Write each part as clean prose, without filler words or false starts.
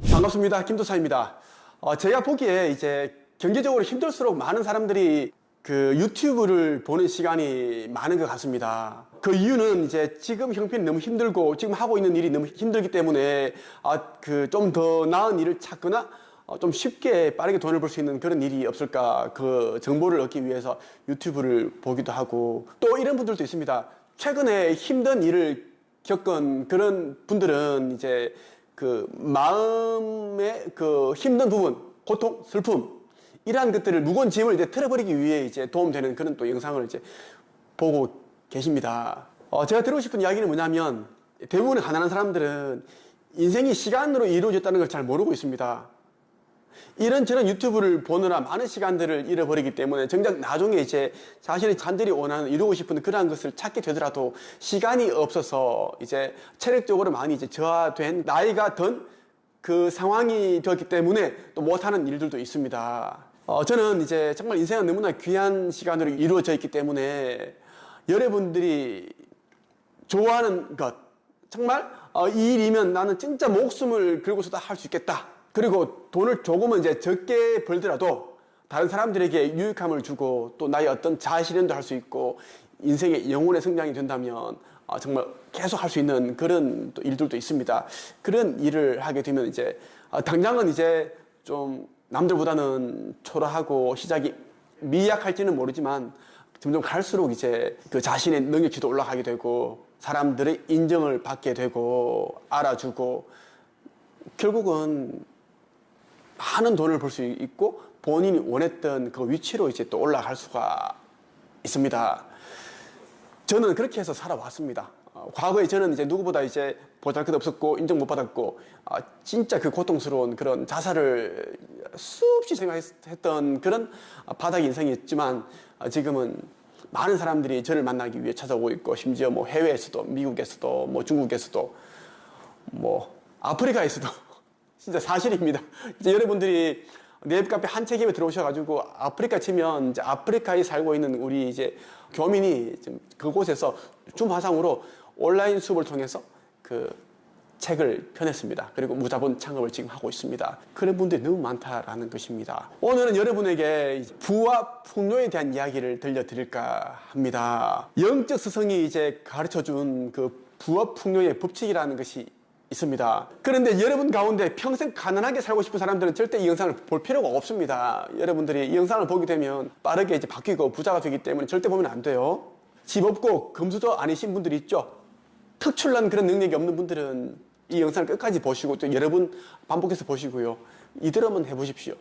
반갑습니다. 김도사입니다. 제가 보기에 이제 경제적으로 힘들수록 많은 사람들이 그 유튜브를 보는 시간이 많은 것 같습니다. 그 이유는 이제 지금 형편이 너무 힘들고 지금 하고 있는 일이 너무 힘들기 때문에 좀 더 나은 일을 찾거나 좀 쉽게 빠르게 돈을 벌 수 있는 그런 일이 없을까, 그 정보를 얻기 위해서 유튜브를 보기도 하고, 또 이런 분들도 있습니다. 최근에 힘든 일을 겪은 그런 분들은 이제 그 마음의 그 힘든 부분, 고통, 슬픔, 이러한 것들을 무거운 짐을 이제 털어버리기 위해 이제 도움되는 그런 또 영상을 이제 보고 계십니다. 제가 드리고 싶은 이야기는 뭐냐면, 대부분의 가난한 사람들은 인생이 시간으로 이루어졌다는 걸 잘 모르고 있습니다. 이런저런 유튜브를 보느라 많은 시간들을 잃어버리기 때문에 정작 나중에 이제 자신이 간절히 원하는, 이루고 싶은 그러한 것을 찾게 되더라도 시간이 없어서 이제 체력적으로 많이 이제 저하된, 나이가 든 그 상황이 되었기 때문에 또 못하는 일들도 있습니다. 저는 이제 정말 인생은 너무나 귀한 시간으로 이루어져 있기 때문에 여러분들이 좋아하는 것, 정말 이 일이면 나는 진짜 목숨을 걸고서도 할 수 있겠다, 그리고 돈을 조금은 이제 적게 벌더라도 다른 사람들에게 유익함을 주고 또 나의 어떤 자아실현도 할 수 있고 인생의 영혼의 성장이 된다면 정말 계속 할 수 있는 그런 또 일들도 있습니다. 그런 일을 하게 되면 이제 당장은 이제 좀 남들보다는 초라하고 시작이 미약할지는 모르지만 점점 갈수록 이제 그 자신의 능력치도 올라가게 되고 사람들의 인정을 받게 되고 알아주고, 결국은 많은 돈을 벌 수 있고 본인이 원했던 그 위치로 이제 또 올라갈 수가 있습니다. 저는 그렇게 해서 살아왔습니다. 과거에 저는 이제 누구보다 이제 보잘것 없었고 인정 못 받았고 진짜 그 고통스러운 그런 자살을 수없이 생각했던 그런 바닥 인생이었지만, 지금은 많은 사람들이 저를 만나기 위해 찾아오고 있고, 심지어 뭐 해외에서도, 미국에서도, 뭐 중국에서도, 뭐 아프리카에서도 진짜 사실입니다. 이제 여러분들이 네이버카페 한 책임에 들어오셔가지고 아프리카 치면 이제 아프리카에 살고 있는 우리 이제 교민이 지금 그곳에서 줌 화상으로 온라인 수업을 통해서 그 책을 펴냈습니다. 그리고 무자본 창업을 지금 하고 있습니다. 그런 분들이 너무 많다라는 것입니다. 오늘은 여러분에게 부와 풍요에 대한 이야기를 들려드릴까 합니다. 영적 스승이 이제 가르쳐준 그 부와 풍요의 법칙이라는 것이 있습니다. 그런데 여러분 가운데 평생 가난하게 살고 싶은 사람들은 절대 이 영상을 볼 필요가 없습니다. 여러분들이 이 영상을 보게 되면 빠르게 이제 바뀌고 부자가 되기 때문에 절대 보면 안 돼요. 집 없고 금수저 아니신 분들이 있죠. 특출난 그런 능력이 없는 분들은 이 영상을 끝까지 보시고 또 여러 번 반복해서 보시고요. 이대로 한번 해보십시오.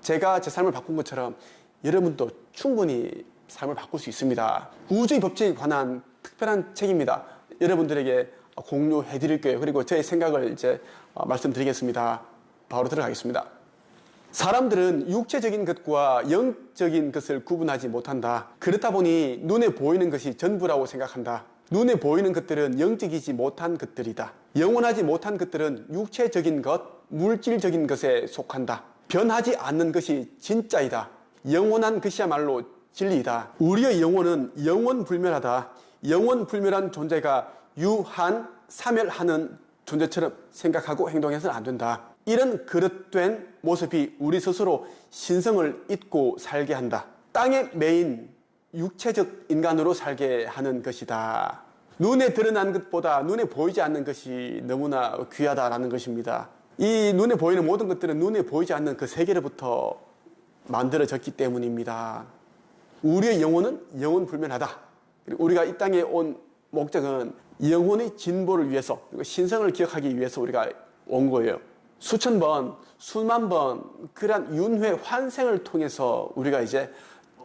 제가 제 삶을 바꾼 것처럼 여러분도 충분히 삶을 바꿀 수 있습니다. 우주의 법칙에 관한 특별한 책입니다. 여러분들에게 공유해 드릴게요. 그리고 저의 생각을 이제 말씀드리겠습니다. 바로 들어가겠습니다. 사람들은 육체적인 것과 영적인 것을 구분하지 못한다. 그렇다 보니 눈에 보이는 것이 전부라고 생각한다. 눈에 보이는 것들은 영적이지 못한 것들이다. 영원하지 못한 것들은 육체적인 것, 물질적인 것에 속한다. 변하지 않는 것이 진짜이다. 영원한 것이야말로 진리이다. 우리의 영혼은 영원불멸하다. 영원불멸한 존재가 유한, 사멸하는 존재처럼 생각하고 행동해서는 안 된다. 이런 그릇된 모습이 우리 스스로 신성을 잊고 살게 한다. 땅에 매인 육체적 인간으로 살게 하는 것이다. 눈에 드러난 것보다 눈에 보이지 않는 것이 너무나 귀하다라는 것입니다. 이 눈에 보이는 모든 것들은 눈에 보이지 않는 그 세계로부터 만들어졌기 때문입니다. 우리의 영혼은 영원불멸하다. 그리고 우리가 이 땅에 온 목적은 영혼의 진보를 위해서, 그리고 신성을 기억하기 위해서 우리가 온 거예요. 수천 번, 수만 번 그러한 윤회 환생을 통해서 우리가 이제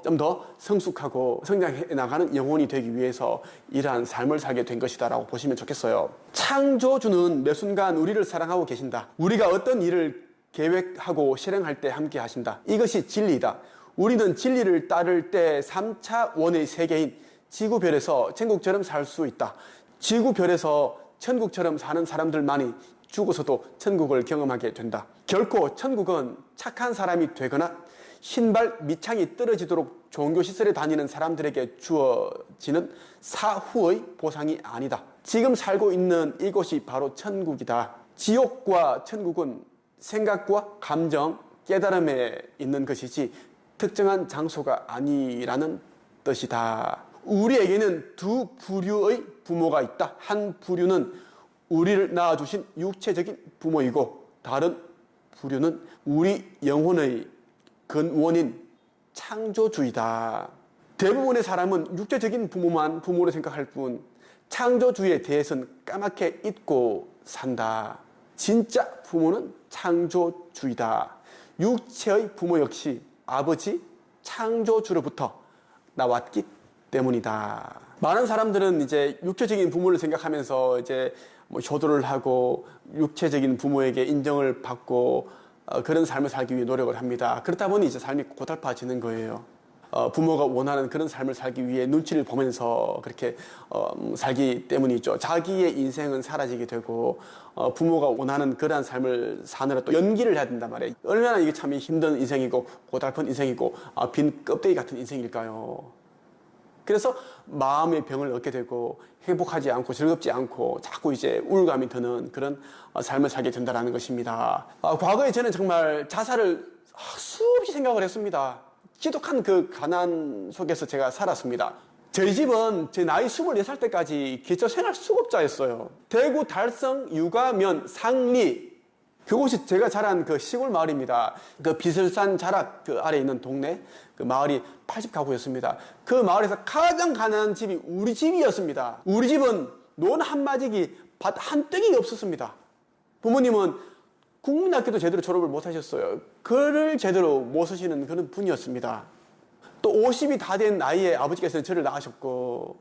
좀 더 성숙하고 성장해 나가는 영혼이 되기 위해서 이러한 삶을 살게 된 것이다 라고 보시면 좋겠어요. 창조주는 매 순간 우리를 사랑하고 계신다. 우리가 어떤 일을 계획하고 실행할 때 함께 하신다. 이것이 진리이다. 우리는 진리를 따를 때 3차 원의 세계인 지구별에서 천국처럼 살 수 있다. 지구별에서 천국처럼 사는 사람들만이 죽어서도 천국을 경험하게 된다. 결코 천국은 착한 사람이 되거나 신발 밑창이 떨어지도록 종교시설에 다니는 사람들에게 주어지는 사후의 보상이 아니다. 지금 살고 있는 이곳이 바로 천국이다. 지옥과 천국은 생각과 감정, 깨달음에 있는 것이지 특정한 장소가 아니라는 뜻이다. 우리에게는 두 부류의 부모가 있다. 한 부류는 우리를 낳아주신 육체적인 부모이고 다른 부류는 우리 영혼의 근원인 창조주이다. 대부분의 사람은 육체적인 부모만 부모로 생각할 뿐 창조주에 대해서는 까맣게 잊고 산다. 진짜 부모는 창조주이다. 육체의 부모 역시 아버지 창조주로부터 나왔기 때문이다. 많은 사람들은 이제 육체적인 부모를 생각하면서 이제 뭐 효도를 하고 육체적인 부모에게 인정을 받고 그런 삶을 살기 위해 노력을 합니다. 그렇다 보니 이제 삶이 고달파지는 거예요. 부모가 원하는 그런 삶을 살기 위해 눈치를 보면서 그렇게 살기 때문이죠. 자기의 인생은 사라지게 되고 부모가 원하는 그러한 삶을 사느라 또 연기를 해야 된단 말이에요. 얼마나 이게 참 힘든 인생이고 고달픈 인생이고 빈 껍데기 같은 인생일까요? 그래서 마음의 병을 얻게 되고 행복하지 않고 즐겁지 않고 자꾸 이제 우울감이 드는 그런 삶을 살게 된다는 것입니다. 과거에 저는 정말 자살을 수없이 생각을 했습니다. 지독한 그 가난 속에서 제가 살았습니다. 저희 집은 제 나이 24살 때까지 기초생활 수급자였어요. 대구 달성 유가면 상리 그곳이 제가 자란 그 시골 마을입니다. 그 비설산 자락 그 아래에 있는 동네 그 마을이 80가구였습니다. 그 마을에서 가장 가난한 집이 우리 집이었습니다. 우리 집은 논 한마디기 밭 한 떼기가 없었습니다. 부모님은 국민학교도 제대로 졸업을 못 하셨어요. 글을 제대로 못 쓰시는 그런 분이었습니다. 또 50이 다 된 나이에 아버지께서는 저를 낳으셨고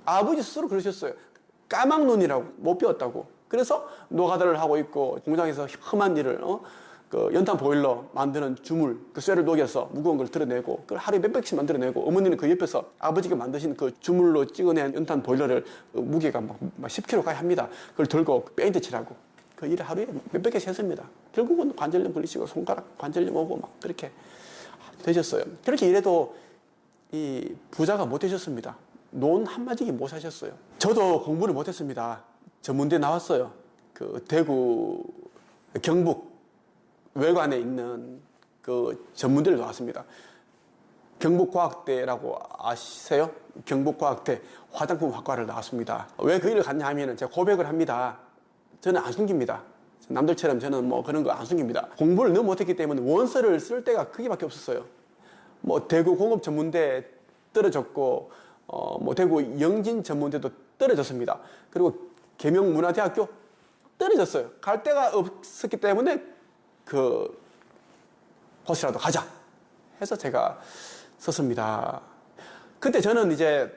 아버지 스스로 그러셨어요. 까막눈이라고 못 배웠다고. 그래서 노가다를 하고 있고 공장에서 험한 일을 그 연탄 보일러 만드는 주물 그 쇠를 녹여서 무거운 걸 드러내고 그걸 하루에 몇백씩 만들어내고 어머니는 그 옆에서 아버지가 만드신 그 주물로 찍어낸 연탄 보일러를 무게가 막 10kg 가야 합니다. 그걸 들고 페인트 칠하고 그 일을 하루에 몇백 개씩 했습니다. 결국은 관절염 걸리시고 손가락 관절염 오고 막 그렇게 되셨어요. 그렇게 일해도 이 부자가 못 되셨습니다. 논 한마디기 못 사셨어요. 저도 공부를 못 했습니다. 전문대 나왔어요. 그 대구 경북 외관에 있는 그 전문대를 나왔습니다. 경북과학대라고 아시세요? 경북과학대 화장품학과를 나왔습니다. 왜 그 일을 갔냐 하면 제가 고백을 합니다. 저는 안 숨깁니다. 남들처럼 저는 뭐 그런 거 안 숨깁니다. 공부를 너무 못했기 때문에 원서를 쓸 데가 크기밖에 없었어요. 뭐 대구 공업 전문대 떨어졌고 뭐 대구 영진 전문대도 떨어졌습니다. 그리고 계명문화대학교 떨어졌어요. 갈 데가 없었기 때문에 그 곳이라도 가자 해서 제가 썼습니다. 그때 저는 이제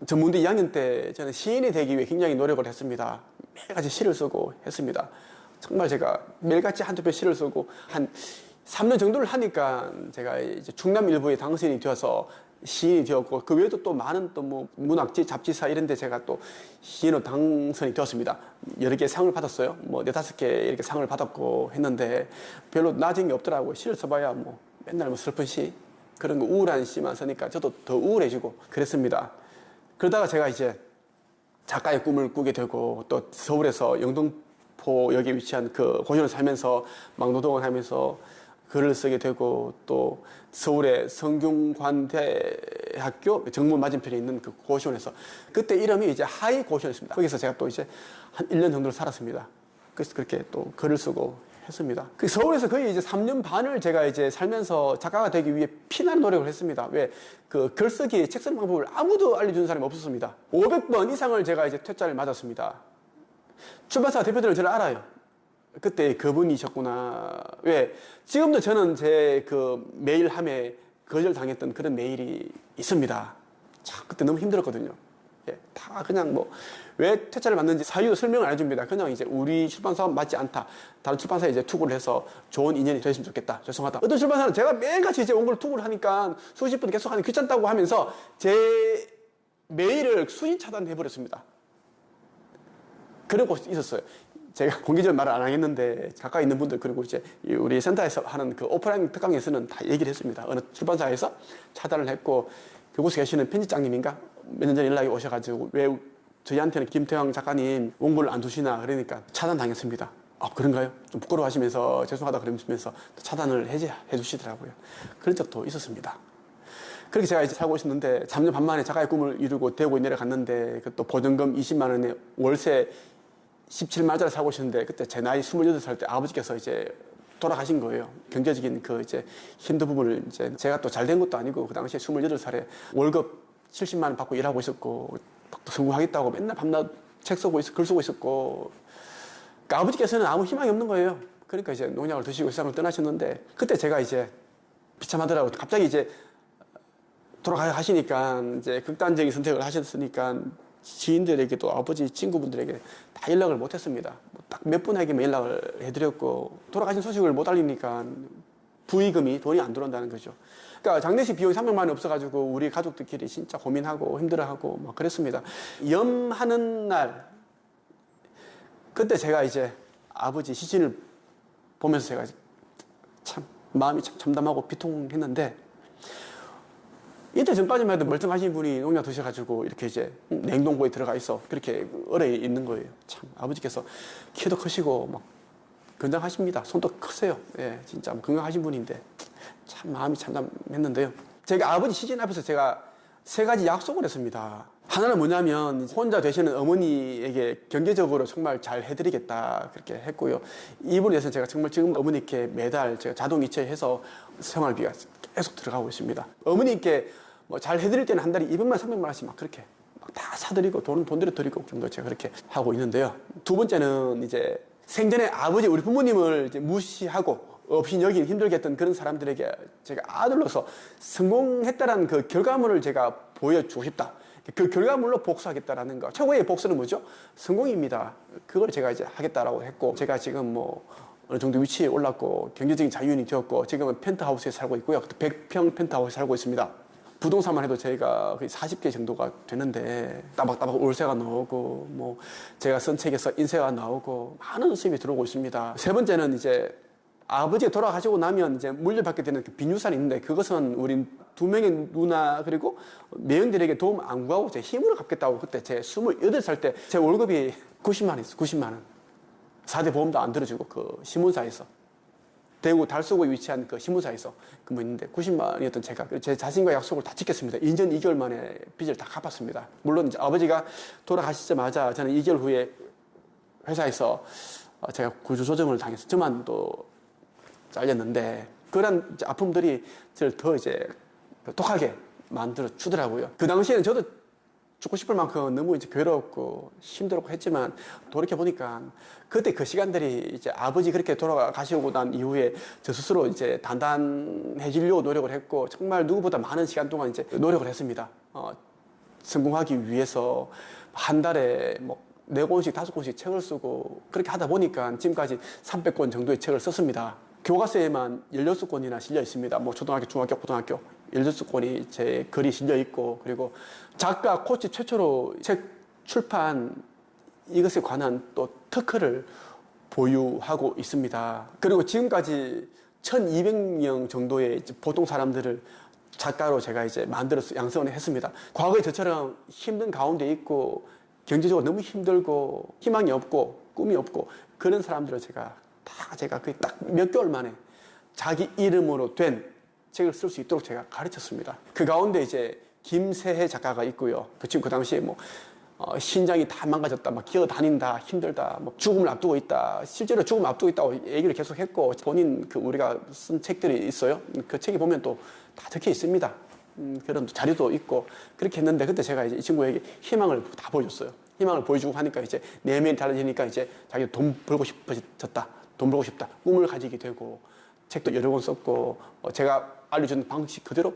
전문대 2학년 때 저는 시인이 되기 위해 굉장히 노력을 했습니다. 매일같이 시를 쓰고 했습니다. 정말 제가 매일같이 한두 편 시를 쓰고 한 3년 정도를 하니까 제가 이제 충남일보의 당선인이 되어서 시인이 되었고 그 외에도 또 많은 또 뭐 문학지, 잡지사 이런 데 제가 또 시인으로 당선이 되었습니다. 여러 개 상을 받았어요. 뭐 4-5개 이렇게 상을 받았고 했는데 별로 나아진 게 없더라고요. 시를 써봐야 뭐 맨날 뭐 슬픈 시 그런 거 우울한 시만 쓰니까 저도 더 우울해지고 그랬습니다. 그러다가 제가 이제 작가의 꿈을 꾸게 되고 또 서울에서 영등포역에 위치한 그 고시원을 살면서 막 노동을 하면서 글을 쓰게 되고 또 서울의 성균관대학교 정문 맞은편에 있는 그 고시원에서 그때 이름이 이제 하이 고시원이었습니다. 거기서 제가 또 이제 한 1년 정도를 살았습니다. 그래서 그렇게 또 글을 쓰고 했습니다. 그 서울에서 거의 이제 3년 반을 제가 이제 살면서 작가가 되기 위해 피나는 노력을 했습니다. 왜? 그 글쓰기, 책 쓰는 방법을 아무도 알려주는 사람이 없었습니다. 500번 이상을 제가 이제 퇴짜를 맞았습니다. 출판사 대표들은 저를 알아요. 그때 그분이셨구나. 왜? 지금도 저는 제 그 메일함에 거절당했던 그런 메일이 있습니다. 참, 그때 너무 힘들었거든요. 예, 다 그냥 뭐, 왜 퇴짜를 맞는지 사유 설명을 안 해줍니다. 그냥 이제 우리 출판사와 맞지 않다. 다른 출판사에 이제 투구를 해서 좋은 인연이 됐으면 좋겠다. 죄송하다. 어떤 출판사는 제가 매일같이 이제 온 걸 투구를 하니까 수십 분 계속 하니 귀찮다고 하면서 제 메일을 수신 차단해버렸습니다. 그러고 있었어요. 제가 공개적으로 말을 안 하겠는데 가까이 있는 분들 그리고 이제 우리 센터에서 하는 그 오프라인 특강에서는 다 얘기를 했습니다. 어느 출판사에서 차단을 했고 그곳에 계시는 편집장님인가 몇 년 전에 연락이 오셔가지고 왜 저희한테는 김태형 작가님 원고를 안 두시나 그러니까 차단당했습니다. 아 그런가요? 좀 부끄러워하시면서 죄송하다 그러면서 차단을 해제해 주시더라고요. 그런 적도 있었습니다. 그렇게 제가 이제 살고 있었는데 3년 반 만에 작가의 꿈을 이루고 대구에 내려갔는데 또 보증금 20만 원에 월세 17만 원짜리 살고 있었는데 그때 제 나이 28살 때 아버지께서 이제 돌아가신 거예요. 경제적인 그 이제 힘든 부분을 이제 제가 또 잘 된 것도 아니고 그 당시에 28살에 월급 70만 원 받고 일하고 있었고 또 성공하겠다고 맨날 밤낮 책 쓰고 글 쓰고 있었고 그러니까 아버지께서는 아무 희망이 없는 거예요. 그러니까 이제 농약을 드시고 세상을 떠나셨는데 그때 제가 이제 비참하더라고요. 갑자기 이제 돌아가시니까 이제 극단적인 선택을 하셨으니까 지인들에게도 아버지 친구분들에게 다 연락을 못 했습니다. 딱 몇 분에게만 연락을 해드렸고 돌아가신 소식을 못 알리니까 부의금이 돈이 안 들어온다는 거죠. 그러니까 장례식 비용이 300만 원이 없어가지고 우리 가족들끼리 진짜 고민하고 힘들어하고 막 그랬습니다. 염하는 날 그때 제가 이제 아버지 시신을 보면서 제가 참 마음이 참 참담하고 비통했는데 이때 전까지만 해도 멀쩡하신 분이 농약 드셔가지고 이렇게 이제 냉동고에 들어가 있어 그렇게 얼어 있는 거예요. 참 아버지께서 키도 크시고 막 건장하십니다. 손도 크세요. 예, 진짜 건강하신 분인데 참 마음이 참담했는데요. 제가 아버지 시신 앞에서 제가 3가지 약속을 했습니다. 하나는 뭐냐면 혼자 되시는 어머니에게 경제적으로 정말 잘 해드리겠다 그렇게 했고요. 이분에 대해서 제가 정말 지금 어머니께 매달 제가 자동이체해서 생활비가 계속 들어가고 있습니다. 어머니께 뭐 잘 해드릴 때는 한 달에 200만, 300만 원씩 막 그렇게 막 다 사드리고 돈은 돈대로 드리고 정도 제가 그렇게 하고 있는데요. 두 번째는 이제 생전에 아버지 우리 부모님을 이제 무시하고 없이 여긴 힘들게 했던 그런 사람들에게 제가 아들로서 성공했다라는 그 결과물을 제가 보여주고 싶다. 그 결과물로 복수하겠다라는 거. 최고의 복수는 뭐죠? 성공입니다. 그걸 제가 이제 하겠다라고 했고, 제가 지금 뭐 어느 정도 위치에 올랐고, 경제적인 자유인이 되었고, 지금은 펜트하우스에 살고 있고요. 100평 펜트하우스에 살고 있습니다. 부동산만 해도 저희가 거의 40개 정도가 되는데, 따박따박 월세가 나오고, 뭐, 제가 쓴 책에서 인세가 나오고, 많은 수입이 들어오고 있습니다. 세 번째는 이제, 아버지가 돌아가시고 나면 이제 물려받게 되는 그 빈유산이 있는데 그것은 우리 2명의 누나 그리고 매형들에게 도움 안 구하고 제 힘으로 갚겠다고 그때 제 28살 때 제 월급이 90만 원 있어. 90만 원. 4대 보험도 안 들어주고 그 신문사에서 대구 달서구에 위치한 그 신문사에서 근무했는데 90만 원이었던 제가 제 자신과 약속을 다 지켰습니다. 2년 2개월 만에 빚을 다 갚았습니다. 물론 이제 아버지가 돌아가시자마자 저는 2개월 후에 회사에서 제가 구조조정을 당해서 저만 또 잘렸는데 그런 아픔들이 저를 더 이제 독하게 만들어 주더라고요. 그 당시에는 저도 죽고 싶을 만큼 너무 이제 괴롭고 힘들었고 했지만 돌이켜 보니까 그때 그 시간들이 이제 아버지 그렇게 돌아가시고 난 이후에 저 스스로 이제 단단해지려고 노력을 했고 정말 누구보다 많은 시간 동안 이제 노력을 했습니다. 성공하기 위해서 한 달에 뭐 4권씩 5권씩 책을 쓰고 그렇게 하다 보니까 지금까지 300권 정도의 책을 썼습니다. 교과서에만 16권이나 실려 있습니다. 뭐 초등학교, 중학교, 고등학교 16권이 제 글이 실려 있고 그리고 작가 코치 최초로 책 출판 이것에 관한 또 특허를 보유하고 있습니다. 그리고 지금까지 1200명 정도의 보통 사람들을 작가로 제가 이제 만들어서 양성을 했습니다. 과거에 저처럼 힘든 가운데 있고 경제적으로 너무 힘들고 희망이 없고 꿈이 없고 그런 사람들을 제가 거의 딱 몇 개월 만에 자기 이름으로 된 책을 쓸 수 있도록 제가 가르쳤습니다. 그 가운데 이제 김세혜 작가가 있고요. 그 지금 그 당시에 뭐 신장이 다 망가졌다, 막 기어 다닌다, 힘들다, 뭐 죽음을 앞두고 있다. 실제로 죽음을 앞두고 있다고 얘기를 계속 했고 본인 그 우리가 쓴 책들이 있어요. 그 책에 보면 또 다 적혀 있습니다. 그런 자료도 있고 그렇게 했는데 그때 제가 이제 이 친구에게 희망을 다 보여줬어요. 희망을 보여주고 하니까 이제 내면이 달라지니까 이제 자기가 돈 벌고 싶어졌다. 돈 벌고 싶다. 꿈을 가지게 되고 책도 여러 권 썼고 제가 알려준 방식 그대로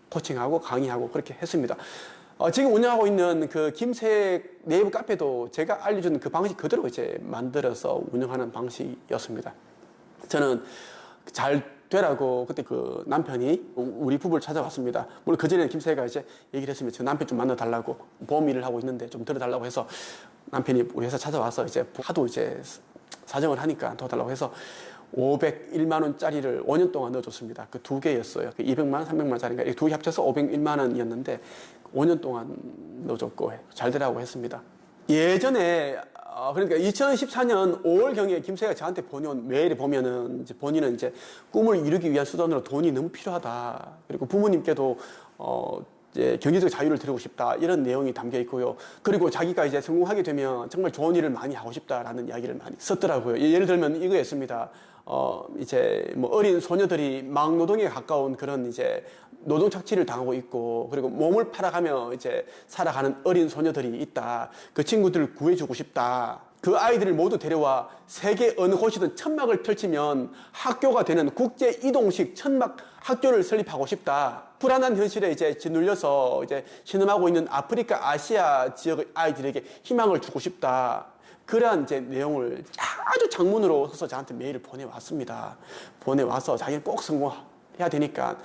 코칭하고 강의하고 그렇게 했습니다. 지금 운영하고 있는 그 김색 네이버 카페도 제가 알려준 그 방식 그대로 이제 만들어서 운영하는 방식이었습니다. 저는 잘 되라고 그때 그 남편이 우리 부부를 찾아왔습니다. 물론 그전에는 김사희가 이제 얘기를 했습니다. 저 남편 좀 만나달라고, 보험 일을 하고 있는데 좀 들어달라고 해서 남편이 우리 회사 찾아와서 이제 하도 이제 사정을 하니까 도와달라고 해서 501만 원짜리를 5년 동안 넣어줬습니다. 그 두 개였어요. 그 200만 원, 300만 원짜리인가 두 개 합쳐서 501만 원이었는데 5년 동안 넣어줬고 잘 되라고 했습니다. 예전에 그러니까 2014년 5월경에 김사희가 저한테 보내온 메일을 보면은 이제 본인은 이제 꿈을 이루기 위한 수단으로 돈이 너무 필요하다. 그리고 부모님께도 이제 경제적 자유를 드리고 싶다. 이런 내용이 담겨 있고요. 그리고 자기가 이제 성공하게 되면 정말 좋은 일을 많이 하고 싶다라는 이야기를 많이 썼더라고요. 예를 들면 이거였습니다. 이제 뭐 어린 소녀들이 막노동에 가까운 그런 이제 노동 착취를 당하고 있고, 그리고 몸을 팔아가며 이제 살아가는 어린 소녀들이 있다. 그 친구들을 구해주고 싶다. 그 아이들을 모두 데려와 세계 어느 곳이든 천막을 펼치면 학교가 되는 국제 이동식 천막 학교를 설립하고 싶다. 불안한 현실에 이제 짓눌려서 이제 신음하고 있는 아프리카, 아시아 지역의 아이들에게 희망을 주고 싶다. 그러한 이제 내용을 아주 장문으로 써서 저한테 메일을 보내왔습니다. 보내와서 자기는 꼭 성공해야 되니까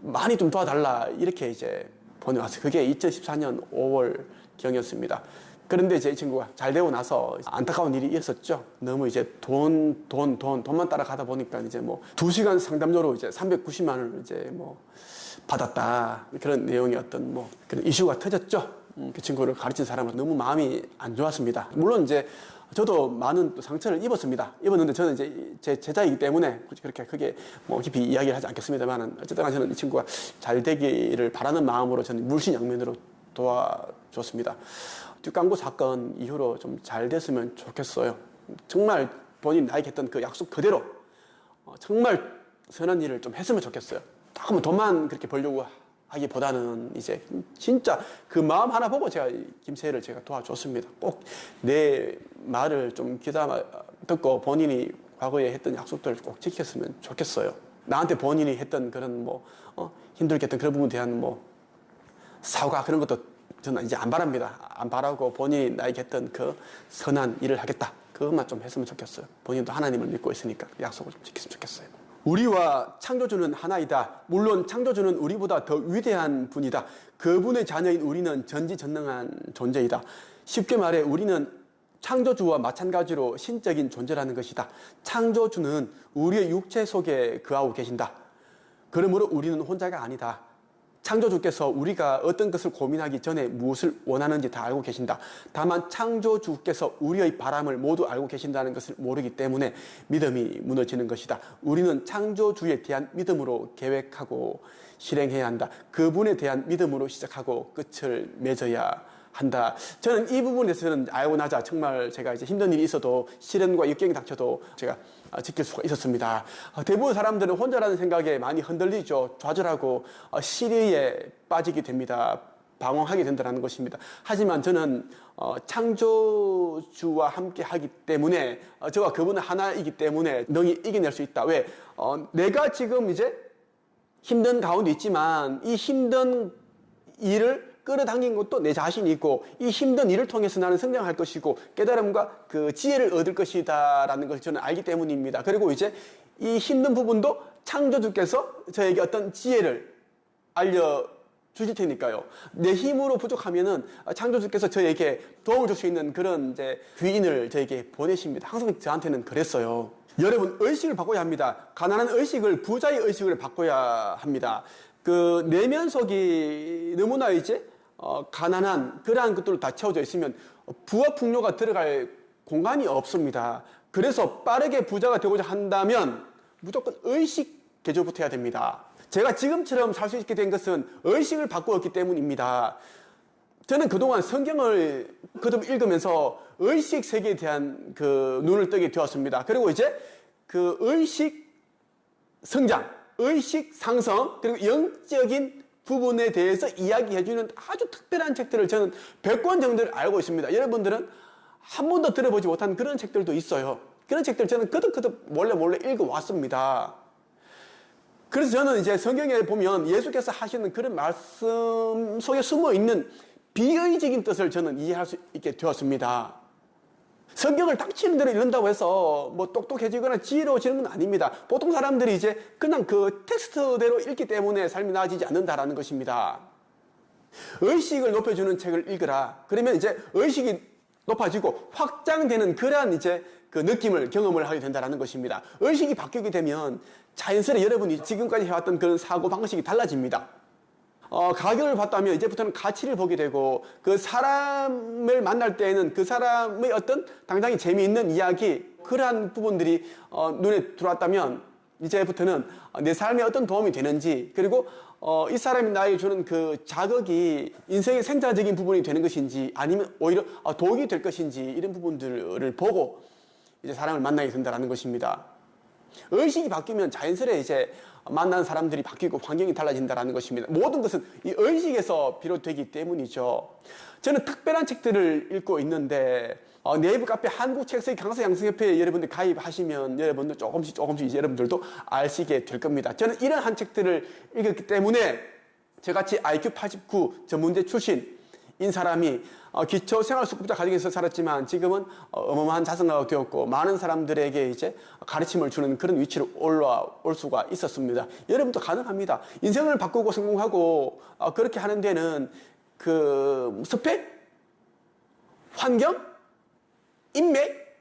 많이 좀 도와달라 이렇게 이제 보내왔어요. 그게 2014년 5월경이었습니다. 그런데 이제 이 친구가 잘 되고 나서 안타까운 일이 있었죠. 너무 이제 돈만 따라가다 보니까 이제 뭐 2시간 상담료로 이제 390만 원을 이제 뭐 받았다. 그런 내용의 어떤 뭐 그런 이슈가 터졌죠. 그 친구를 가르친 사람은 너무 마음이 안 좋았습니다. 물론 이제 저도 많은 또 상처를 입었는데 저는 이제 제 제자이기 때문에 굳이 그렇게 크게 뭐 깊이 이야기를 하지 않겠습니다만, 어쨌든 저는 이 친구가 잘 되기를 바라는 마음으로 저는 물심양면으로 도와줬습니다. 뒷광고 사건 이후로 좀 잘 됐으면 좋겠어요. 정말 본인 나에게 했던 그 약속 그대로 정말 선한 일을 좀 했으면 좋겠어요. 조금 돈만 그렇게 벌려고 하기보다는 이제 진짜 그 마음 하나 보고 제가 김사희를 제가 도와줬습니다. 꼭 내 말을 좀 귀담아 듣고 본인이 과거에 했던 약속들을 꼭 지켰으면 좋겠어요. 나한테 본인이 했던 그런 뭐 힘들게 했던 그런 부분에 대한 뭐 사과 그런 것도 저는 이제 안 바랍니다. 안 바라고 본인이 나에게 했던 그 선한 일을 하겠다. 그것만 좀 했으면 좋겠어요. 본인도 하나님을 믿고 있으니까 그 약속을 좀 지켰으면 좋겠어요. 우리와 창조주는 하나이다. 물론 창조주는 우리보다 더 위대한 분이다. 그분의 자녀인 우리는 전지전능한 존재이다. 쉽게 말해 우리는 창조주와 마찬가지로 신적인 존재라는 것이다. 창조주는 우리의 육체 속에 거하고 계신다. 그러므로 우리는 혼자가 아니다. 창조주께서 우리가 어떤 것을 고민하기 전에 무엇을 원하는지 다 알고 계신다. 다만 창조주께서 우리의 바람을 모두 알고 계신다는 것을 모르기 때문에 믿음이 무너지는 것이다. 우리는 창조주에 대한 믿음으로 계획하고 실행해야 한다. 그분에 대한 믿음으로 시작하고 끝을 맺어야 한다. 저는 이 부분에서는 알고 나자 정말 제가 이제 힘든 일이 있어도 시련과 역경이 닥쳐도 제가 지킬 수가 있었습니다. 대부분 사람들은 혼자라는 생각에 많이 흔들리죠. 좌절하고 시리에 빠지게 됩니다. 방황하게 된다는 것입니다. 하지만 저는 창조주와 함께 하기 때문에 저와 그분은 하나이기 때문에 능히 이겨낼 수 있다. 왜? 내가 지금 이제 힘든 가운데 있지만 이 힘든 일을 끌어당긴 것도 내 자신이 있고, 이 힘든 일을 통해서 나는 성장할 것이고 깨달음과 그 지혜를 얻을 것이다 라는 것을 저는 알기 때문입니다. 그리고 이제 이 힘든 부분도 창조주께서 저에게 어떤 지혜를 알려주실 테니까요. 내 힘으로 부족하면은 창조주께서 저에게 도움을 줄 수 있는 그런 이제 귀인을 저에게 보내십니다. 항상 저한테는 그랬어요. 여러분, 의식을 바꿔야 합니다. 가난한 의식을 부자의 의식을 바꿔야 합니다. 그 내면 속이 너무나 이제 가난한 그러한 것들로 다 채워져 있으면 부와 풍요가 들어갈 공간이 없습니다. 그래서 빠르게 부자가 되고자 한다면 무조건 의식 개조부터 해야 됩니다. 제가 지금처럼 살 수 있게 된 것은 의식을 바꾸었기 때문입니다. 저는 그동안 성경을 거듭 읽으면서 의식 세계에 대한 그 눈을 뜨게 되었습니다. 그리고 이제 그 의식 성장, 의식 상승, 그리고 영적인 부분에 대해서 이야기해주는 아주 특별한 책들을 저는 100권 정도를 알고 있습니다. 여러분들은 한 번도 들어보지 못한 그런 책들도 있어요. 그런 책들 저는 거듭거듭 몰래 읽어왔습니다. 그래서 저는 이제 성경에 보면 예수께서 하시는 그런 말씀 속에 숨어 있는 비의적인 뜻을 저는 이해할 수 있게 되었습니다. 성경을 닥치는 대로 읽는다고 해서 뭐 똑똑해지거나 지혜로워지는 건 아닙니다. 보통 사람들이 이제 그냥 그 텍스트대로 읽기 때문에 삶이 나아지지 않는다라는 것입니다. 의식을 높여주는 책을 읽으라. 그러면 이제 의식이 높아지고 확장되는 그러한 이제 그 느낌을 경험을 하게 된다는 것입니다. 의식이 바뀌게 되면 자연스레 여러분이 지금까지 해왔던 그런 사고 방식이 달라집니다. 가격을 봤다면 이제부터는 가치를 보게 되고 그 사람을 만날 때에는 그 사람의 어떤 당장히 재미있는 이야기 그러한 부분들이 눈에 들어왔다면 이제부터는 내 삶에 어떤 도움이 되는지 그리고 이 사람이 나에게 주는 그 자극이 인생의 생산적인 부분이 되는 것인지 아니면 오히려 독이 될 것인지 이런 부분들을 보고 이제 사람을 만나게 된다는 것입니다. 의식이 바뀌면 자연스레 이제 만나는 사람들이 바뀌고 환경이 달라진다는 것입니다. 모든 것은 이 의식에서 비롯되기 때문이죠. 저는 특별한 책들을 읽고 있는데 네이버 카페 한국책서의 강사 양성협회에 여러분들 가입하시면 여러분들 조금씩 이제 여러분들도 아시게 될 겁니다. 저는 이러한 책들을 읽었기 때문에 저같이 IQ 89 전문대 출신인 사람이 기초생활수급자 가정에서 살았지만 지금은 어마어마한 자산가가 되었고 많은 사람들에게 이제 가르침을 주는 그런 위치로 올라올 수가 있었습니다. 여러분도 가능합니다. 인생을 바꾸고 성공하고 그렇게 하는 데는 그 스펙, 환경, 인맥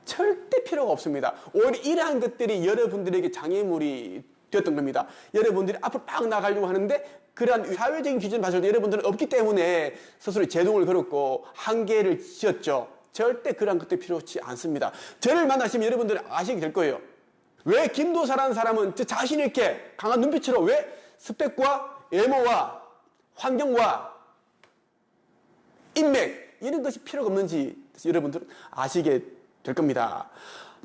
절대 필요가 없습니다. 오히려 이러한 것들이 여러분들에게 장애물이 되었던 겁니다. 여러분들이 앞으로 막 나가려고 하는데 그러한 사회적인 기준 봤을 때 여러분들은 없기 때문에 스스로 제동을 걸었고 한계를 지었죠. 절대 그러한 것들이 필요치 않습니다. 저를 만나시면 여러분들은 아시게 될 거예요. 왜 김도사라는 사람은 자신 있게 강한 눈빛으로 왜 스펙과 외모와 환경과 인맥 이런 것이 필요가 없는지 여러분들은 아시게 될 겁니다.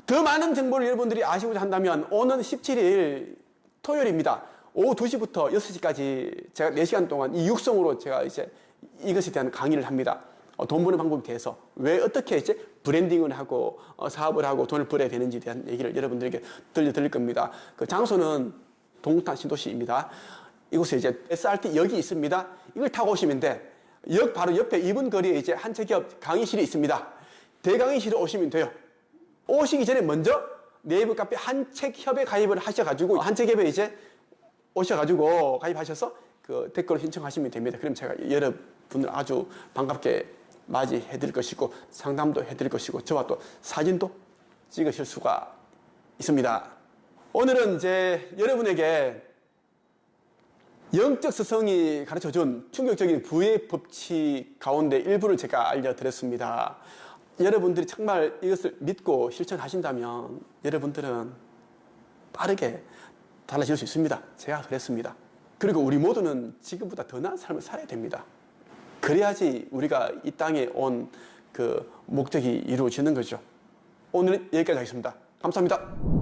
더 많은 정보를 여러분들이 아시고자 한다면 오는 17일 토요일입니다. 오후 2시부터 6시까지 제가 4시간 동안 이 육성으로 제가 이제 이것에 대한 강의를 합니다. 돈 버는 방법에 대해서 왜 어떻게 이제 브랜딩을 하고 사업을 하고 돈을 벌어야 되는지에 대한 얘기를 여러분들에게 들려드릴 겁니다. 그 장소는 동탄 신도시입니다. 이곳에 이제 SRT 역이 있습니다. 이걸 타고 오시면 돼. 역 바로 옆에 2분 거리에 이제 한책협 강의실이 있습니다. 대강의실에 오시면 돼요. 오시기 전에 먼저 네이버 카페 한책협에 가입을 하셔가지고 한책협에 이제 오셔가지고 가입하셔서 그 댓글을 신청하시면 됩니다. 그럼 제가 여러분을 아주 반갑게 맞이해드릴 것이고 상담도 해드릴 것이고 저와 또 사진도 찍으실 수가 있습니다. 오늘은 이제 여러분에게 영적 스승이 가르쳐준 충격적인 부의 법칙 가운데 일부를 제가 알려드렸습니다. 여러분들이 정말 이것을 믿고 실천하신다면 여러분들은 빠르게 달라질 수 있습니다. 제가 그랬습니다. 그리고 우리 모두는 지금보다 더 나은 삶을 살아야 됩니다. 그래야지 우리가 이 땅에 온 그 목적이 이루어지는 거죠. 오늘은 여기까지 하겠습니다. 감사합니다.